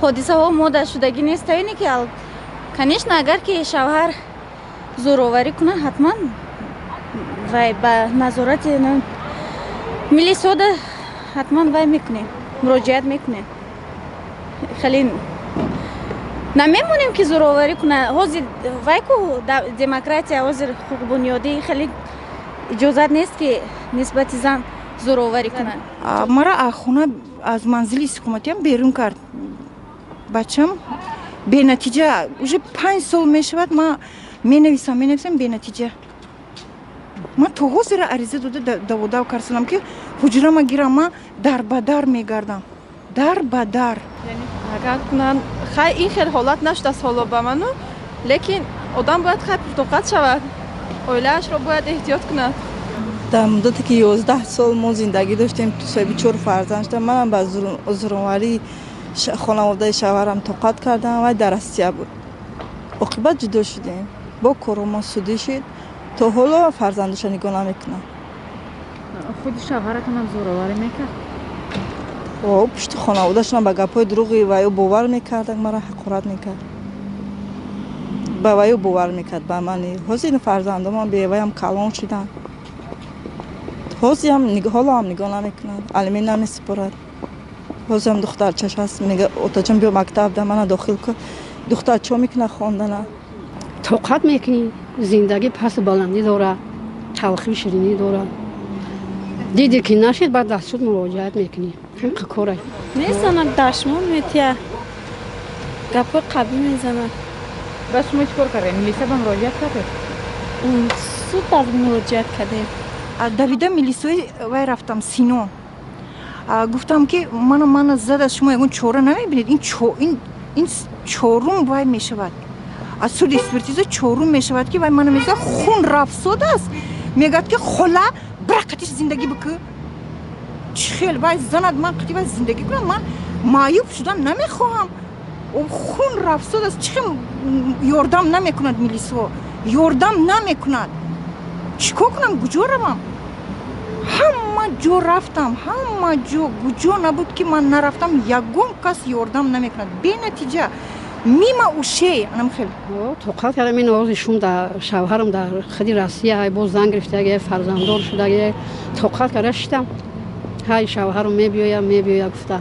ҳодисаҳо мода шудагӣ нест таъйине ки конечно агар ки шавҳар зӯроварӣ кунад ҳатман вай ба назорати милисода ҳатман вай мекунем муроҷиат мекунем хеле намемонем ки зӯроварӣ кунад ҳозир вай ку демократия ҳозир ҳуқуқбунёдӣ хеле иҷозат нест ки нисбати зан зӯроварӣ кунад. Мара аз хона аз манзили иstiqomatиам берун кард. Бачам бенатиҷа уже 5 сол мешавад ман менависам бенатиҷа. Ман то ҳозир ариза дода даводав кардам ки ҳуҷрама гирам ман дар ба дар мегардам. Дар ба дар. Агар кунан хай ин хел ҳолат нашуд аз ҳоло ба ману лекин одам бояд хай пуртоқат шавад. Оилаашро бояд эҳтиёт кунад. дар муддате ки 11 сол мо зиндагӣ доштем соҳиби 4 фарзанд шудам манам ба зӯроварии хонаводаи шавҳарам тоқат кардам вай дар Россия буд оқибат ҷудо шудем бо коромо судӣ шуд то ҳоло фарзандоша нигоҳ намекунам. худи шавҳаратонам зӯроварӣ мекард? пушти хонаводашонам ба гапҳои дурӯғи ваё бовар мекардак маро ҳақорат мекард ба ваё бовар мекард ба мани ҳозир фарзандомам беваям калон шуданд ҳозирам ҳолоам нигоҳ намекунад алимент намесупорад ҳозирам духтарчаш ҳаст мега отаҷон биё мактаб да мана дохил кун духтар чо мекунад хондана тоқат мекунӣ зиндагӣ пасу баландӣ дорад талхи ширинӣ дорад диде ки нашид ба дастшуд муроҷиат мекунӣ ҳамқа корай месанад дашмон метия гапҳои қабӣ мезанад. ба шумо чӣ кор кардем? Милисия ба муроҷиат кардед? суд ба муроҷиат кардем. Давида милисои вай рафтам Синон. Гуфтам ки мана зада шумо ягон чора намебинед ин чорум вай мешавад. Аз суди экспертиза чорум мешавад ки вай мана меза хун рафсод аст. Мегӯяд ки хола брақатиш зиндагӣ бикӣ. Чихел вай занад ман қати вай зиндагӣ кунам ман маъюб шудан намехоҳам. Хун рафсод аст чихел ёрдам намекунад милисо. Ёрдам намекунад. чикор кунам куҷо равам ҳама ҷо рафтам ҳама ҷо куҷо набуд ки ман нарафтам ягон кас ёрдам намекунад бенатиҷа мима ушей анам хел тоқат кардам ин овози шум дар шавҳарам дар хади Россия ҳай боз зан гирифтаги фарзанддор шудаги тоқат карда шидам ҳай шавҳарам мебиёя гуфта